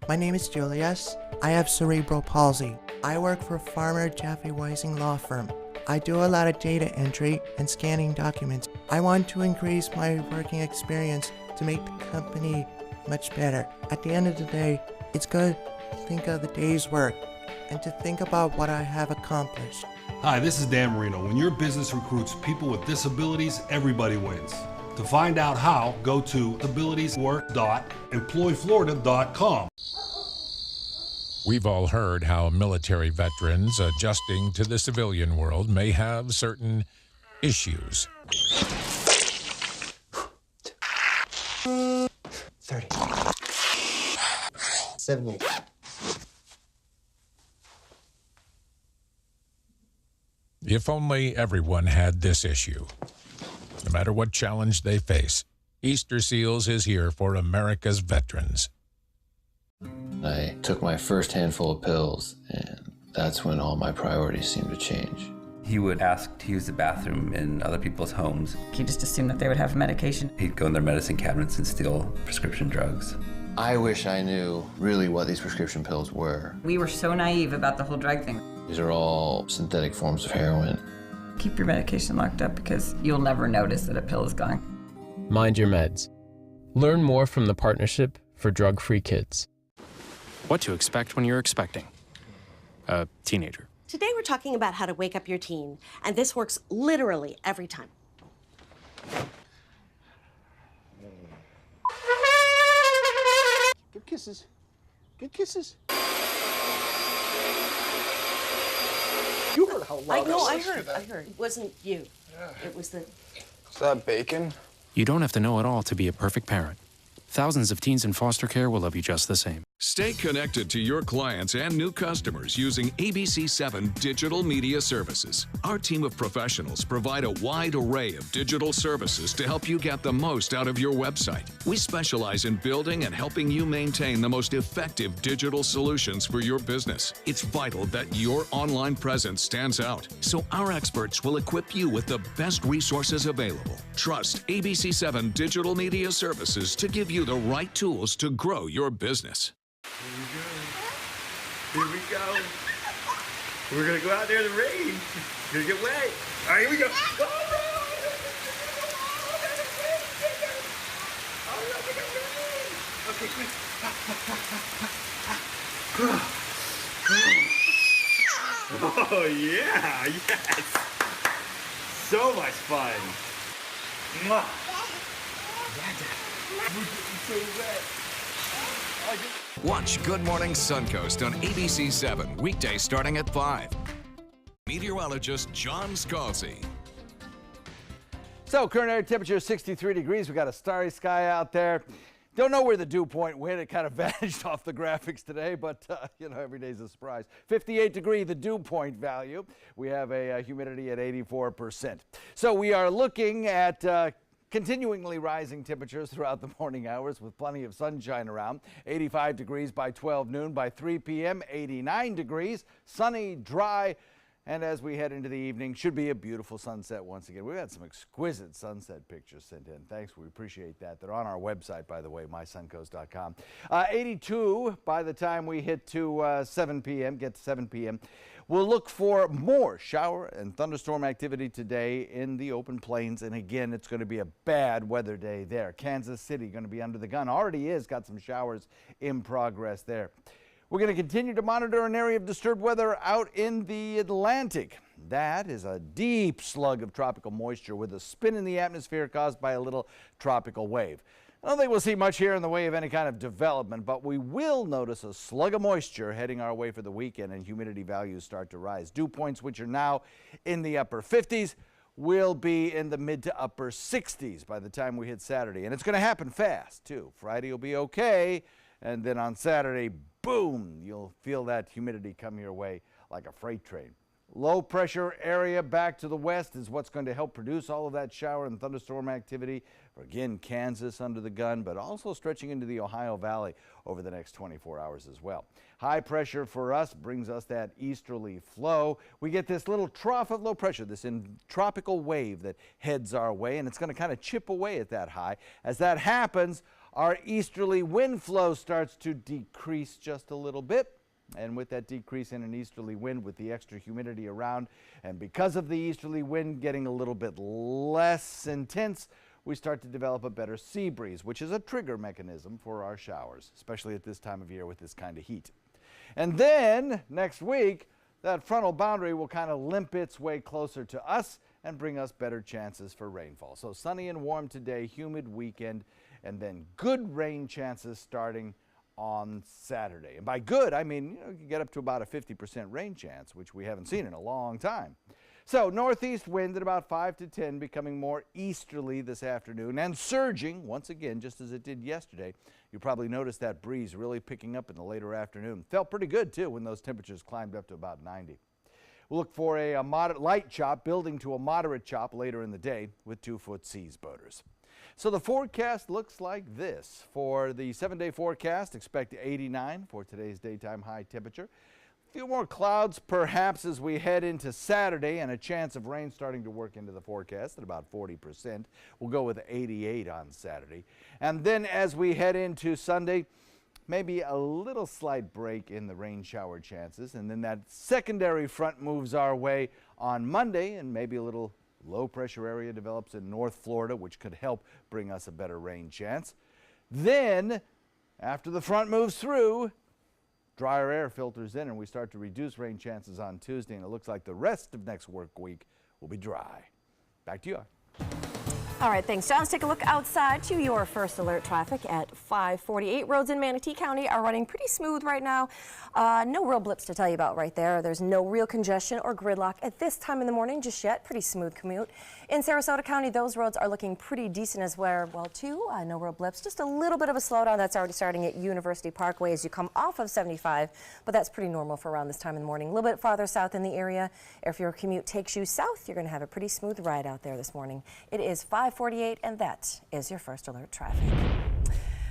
My name is Julius. I have cerebral palsy. I work for Farmer Jeffy Weising Law Firm. I do a lot of data entry and scanning documents. I want to increase my working experience to make the company much better. At the end of the day, it's good to think of the day's work and to think about what I have accomplished.
Hi, this is Dan Marino. When your business recruits people with disabilities, everybody wins. To find out how, go to abilitieswork.employflorida.com.
We've all heard how military veterans adjusting to the civilian world may have certain issues.
30. 78.
If only everyone had this issue. No matter what challenge they face, Easter Seals is here for America's veterans.
I took my first handful of pills, and that's when all my priorities seemed to change.
He would ask to use the bathroom in other people's homes.
He just assumed that they would have medication.
He'd go in their medicine cabinets and steal prescription drugs.
I wish I knew really what these prescription pills were.
We were so naive about the whole drug thing.
These are all synthetic forms of heroin.
Keep your medication locked up because you'll never notice that a pill is gone.
Mind your meds. Learn more from the Partnership for Drug-Free Kids.
What to expect when you're expecting a teenager.
Today we're talking about how to wake up your teen, and this works literally every time.
Good kisses. Good kisses. You heard how loud
I heard. It wasn't you. It was the...
Is that bacon? You don't have to know it all to be a perfect parent. Thousands of teens in foster care will love you just the same.
Stay connected to your clients and new customers using ABC7 Digital Media Services. Our team of professionals provide a wide array of digital services to help you get the most out of your website. We specialize in building and helping you maintain the most effective digital solutions for your business. It's vital that your online presence stands out, so our experts will equip you with the best resources available. Trust ABC7 Digital Media Services to give you the right tools to grow your business.
Here we go. We're gonna go out there in the rain.
Gonna get wet. All right, here we go. Okay, quick. Oh, yeah, yes. So much fun. Mwah.
Watch Good Morning Suncoast on ABC 7, weekdays starting at 5. Meteorologist John Scalzi.
So current air temperature is 63 degrees. We got a starry sky out there. Don't know where the dew point went. It kind of vanished off the graphics today, but you know, every day's a surprise. 58 degree, the dew point value. We have a humidity at 84%. So we are looking at continuingly rising temperatures throughout the morning hours with plenty of sunshine around. 85 degrees by 12 noon. By 3 p.m., 89 degrees, sunny, dry. And as we head into the evening, should be a beautiful sunset once again. We've had some exquisite sunset pictures sent in. Thanks, we appreciate that. They're on our website, by the way, mysuncoast.com. 82 by the time we hit to 7 p.m., get to 7 p.m. We'll look for more shower and thunderstorm activity today in the open plains. And again, it's going to be a bad weather day there. Kansas City going to be under the gun. Already is, got some showers in progress there. We're going to continue to monitor an area of disturbed weather out in the Atlantic. That is a deep slug of tropical moisture with a spin in the atmosphere caused by a little tropical wave. I don't think we'll see much here in the way of any kind of development, but we will notice a slug of moisture heading our way for the weekend, and humidity values start to rise. Dew points, which are now in the upper 50s, will be in the mid to upper 60s by the time we hit Saturday. And it's going to happen fast, too. Friday will be okay, and then on Saturday, boom, you'll feel that humidity come your way like a freight train. Low pressure area back to the west is what's going to help produce all of that shower and thunderstorm activity. Again, Kansas under the gun, but also stretching into the Ohio Valley over the next 24 hours as well. High pressure for us brings us that easterly flow. We get this little trough of low pressure, this tropical wave that heads our way, and it's going to kind of chip away at that high. As that happens, our easterly wind flow starts to decrease just a little bit. And with that decrease in an easterly wind, with the extra humidity around, and because of the easterly wind getting a little bit less intense, we start to develop a better sea breeze, which is a trigger mechanism for our showers, especially at this time of year with this kind of heat. And then next week, that frontal boundary will kind of limp its way closer to us and bring us better chances for rainfall. So sunny and warm today, humid weekend, and then good rain chances starting on Saturday. And by good, I mean, you can get up to about a 50% rain chance, which we haven't seen in a long time. So northeast wind at about 5 to 10, becoming more easterly this afternoon and surging once again, just as it did yesterday. You probably noticed that breeze really picking up in the later afternoon. Felt pretty good too when those temperatures climbed up to about 90. We'll look for a moderate light chop building to a moderate chop later in the day with 2-foot seas boaters. So the forecast looks like this. For the 7-day forecast, expect 89 for today's daytime high temperature. A few more clouds perhaps as we head into Saturday, and a chance of rain starting to work into the forecast at about 40%. We'll go with 88 on Saturday. And then as we head into Sunday, maybe a little slight break in the rain shower chances. And then that secondary front moves our way on Monday, and maybe a little low pressure area develops in North Florida, which could help bring us a better rain chance. Then, after the front moves through, drier air filters in and we start to reduce rain chances on Tuesday, and it looks like the rest of next work week will be dry. Back to you.
All right, thanks, John. Let's take a look outside to your first alert traffic at 5:48. Roads in Manatee County are running pretty smooth right now. No real blips to tell you about right there. There's no real congestion or gridlock at this time in the morning just yet. Pretty smooth commute. In Sarasota County, those roads are looking pretty decent as well, too. No real blips. Just a little bit of a slowdown that's already starting at University Parkway as you come off of 75, but that's pretty normal for around this time in the morning. A little bit farther south in the area. If your commute takes you south, you're going to have a pretty smooth ride out there this morning. It is 5:48, and that is your first alert traffic.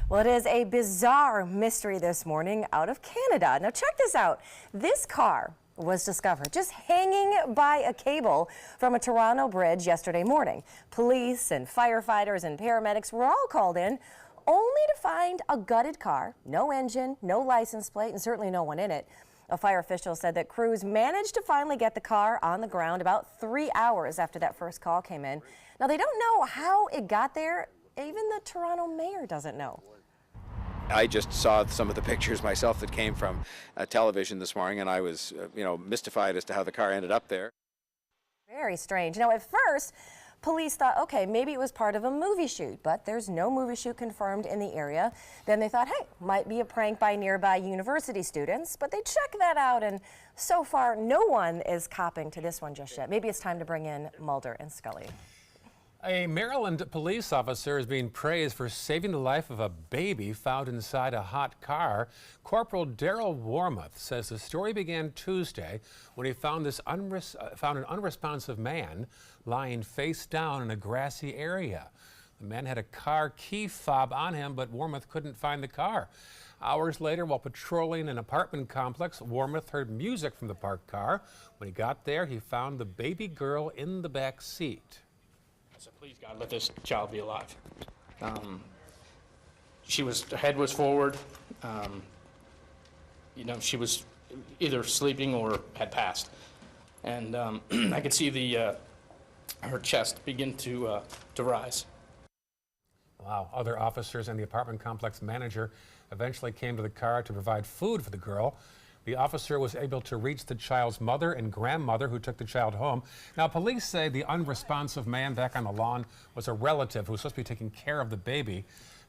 Well, it is a bizarre mystery this morning out of Canada. Now check this out. This car was discovered just hanging by a cable from a Toronto bridge yesterday morning. Police and firefighters and paramedics were all called in only to find a gutted car, no engine, no license plate, and certainly no one in it. A fire official said that crews managed to finally get the car on the ground about 3 hours after that first call came in. Now, they don't know how it got there. Even the Toronto mayor doesn't know.
I just saw some of the pictures myself that came from television this morning, and I was, mystified as to how the car ended up there.
Very strange. Now, at first, police thought, okay, maybe it was part of a movie shoot, but there's no movie shoot confirmed in the area. Then they thought, hey, might be a prank by nearby university students, but they checked that out, and so far, no one is copping to this one just yet. Maybe it's time to bring in Mulder and Scully.
A Maryland police officer is being praised for saving the life of a baby found inside a hot car. Corporal Daryl Warmoth says the story began Tuesday when he found an unresponsive man lying face down in a grassy area. The man had a car key fob on him, but Warmoth couldn't find the car. Hours later, while patrolling an apartment complex, Warmoth heard music from the parked car. When he got there, he found the baby girl in the back seat.
So please, God, let this child be alive. Her head was forward. She was either sleeping or had passed. And I could see her chest begin to rise.
Wow. Other officers and the apartment complex manager eventually came to the car to provide food for the girl. The officer was able to reach the child's mother and grandmother, who took the child home. Now, police say the unresponsive man back on the lawn was a relative who was supposed to be taking care of the baby.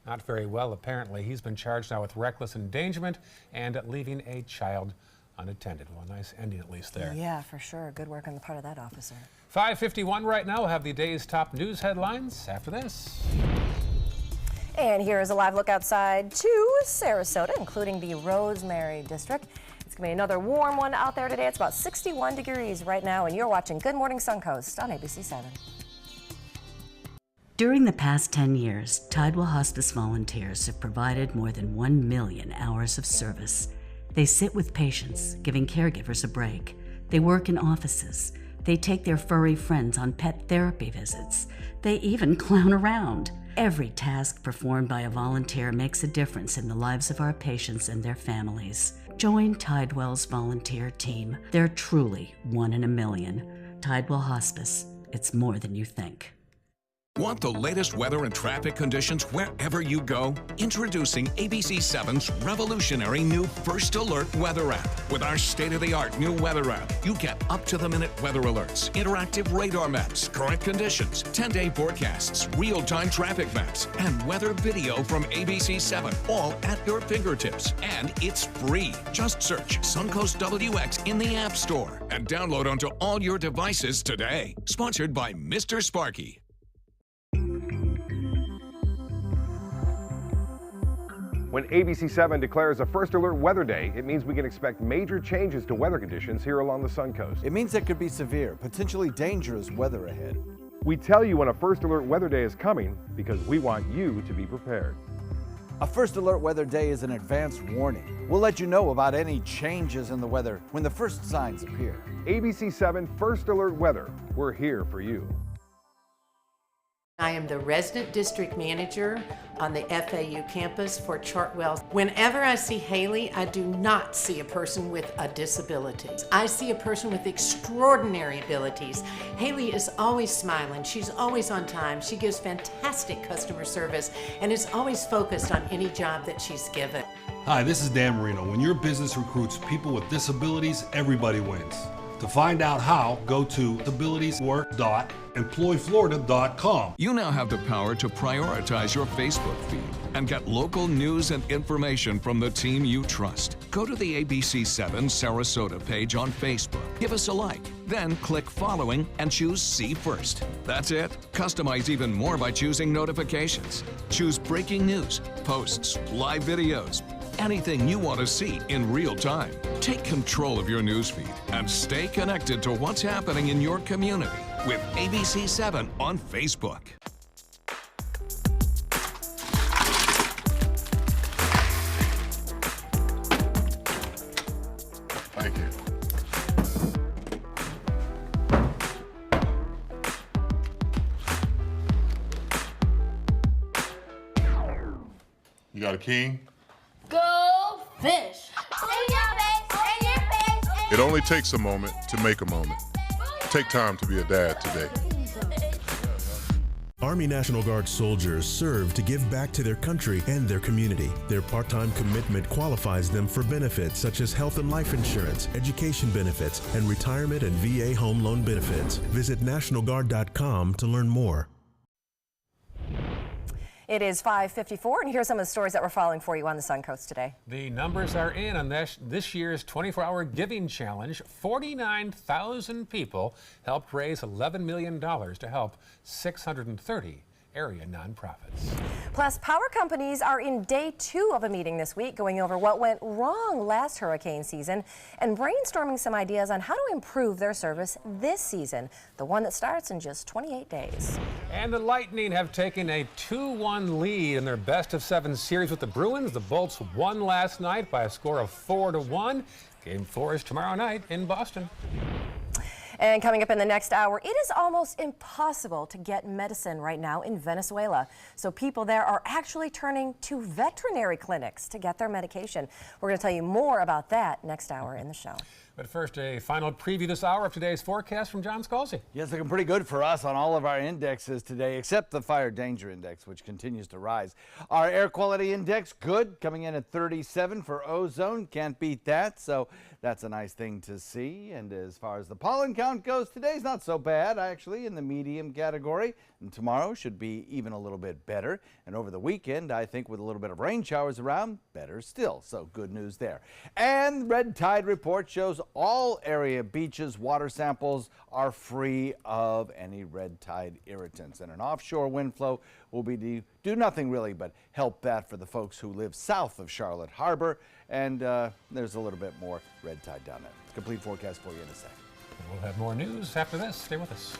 Not very well, apparently. He's been charged now with reckless endangerment and leaving a child unattended. Well, a nice ending at least there.
Yeah, for sure. Good work on the part of that officer.
5:51 right now. We'll have the day's top news headlines after this.
And here is a live look outside to Sarasota, including the Rosemary District. It's going to be another warm one out there today. It's about 61 degrees right now, and you're watching Good Morning Suncoast on ABC 7.
During the past 10 years, Tidewell Hospice volunteers have provided more than 1 million hours of service. They sit with patients, giving caregivers a break. They work in offices. They take their furry friends on pet therapy visits. They even clown around. Every task performed by a volunteer makes a difference in the lives of our patients and their families. Join Tidewell's volunteer team. They're truly 1 in a million. Tidewell Hospice. It's more than you think.
Want the latest weather and traffic conditions wherever you go? Introducing ABC 7's revolutionary new First Alert weather app. With our state-of-the-art new weather app, you get up-to-the-minute weather alerts, interactive radar maps, current conditions, 10-day forecasts, real-time traffic maps, and weather video from ABC 7, all at your fingertips. And it's free. Just search Suncoast WX in the App Store and download onto all your devices today. Sponsored by Mr. Sparky.
When ABC 7 declares a First Alert Weather Day, it means we can expect major changes to weather conditions here along the Suncoast.
It means there could be severe, potentially dangerous weather ahead.
We tell you when a First Alert Weather Day is coming because we want you to be prepared.
A First Alert Weather Day is an advance warning. We'll let you know about any changes in the weather when the first signs appear.
ABC 7 First Alert Weather. We're here for you.
I am the resident district manager on the FAU campus for Chartwell. Whenever I see Haley, I do not see a person with a disability. I see a person with extraordinary abilities. Haley is always smiling. She's always on time. She gives fantastic customer service and is always focused on any job that she's given.
Hi, this is Dan Marino. When your business recruits people with disabilities, everybody wins. To find out how, go to abilitieswork.employflorida.com.
You now have the power to prioritize your Facebook feed and get local news and information from the team you trust. Go to the ABC 7 Sarasota page on Facebook. Give us a like, then click following and choose See First. That's it. Customize even more by choosing notifications. Choose breaking news, posts, live videos, anything you want to see in real time. Take control of your newsfeed and stay connected to what's happening in your community with ABC 7 on Facebook.
Thank you. You got a king?
Go fish! In your face, in your face.
It only takes a moment to make a moment. Take time to be a dad today.
Army National Guard soldiers serve to give back to their country and their community. Their part-time commitment qualifies them for benefits such as health and life insurance, education benefits, and retirement and VA home loan benefits. Visit NationalGuard.com to learn more.
It is 5:54, and here's some of the stories that we're following for you on the Suncoast today.
The numbers are in on this year's 24-hour giving challenge. 49,000 people helped raise $11 million to help 630 area nonprofits.
Plus, power companies are in day 2 of a meeting this week, going over what went wrong last hurricane season and brainstorming some ideas on how to improve their service this season, the one that starts in just 28 days.
And the Lightning have taken a 2-1 lead in their best-of-7 series with the Bruins. The Bolts won last night by a score of 4-1. Game 4 is tomorrow night in Boston.
And coming up in the next hour, it is almost impossible to get medicine right now in Venezuela. So people there are actually turning to veterinary clinics to get their medication. We're going to tell you more about that next hour in the show.
But first, a final preview this hour of today's forecast from John Scalzi.
Yes, looking pretty good for us on all of our indexes today, except the fire danger index, which continues to rise. Our air quality index, good, coming in at 37 for ozone. Can't beat that, so that's a nice thing to see. And as far as the pollen count goes, today's not so bad, actually, in the medium category. And tomorrow should be even a little bit better. And over the weekend, I think with a little bit of rain showers around, better still. So good news there. And red tide report shows all area beaches water samples are free of any red tide irritants. And an offshore wind flow will be do nothing really but help that for the folks who live south of Charlotte Harbor. And there's a little bit more red tide down there. Complete forecast for you in a second.
We'll have more news after this. Stay with us.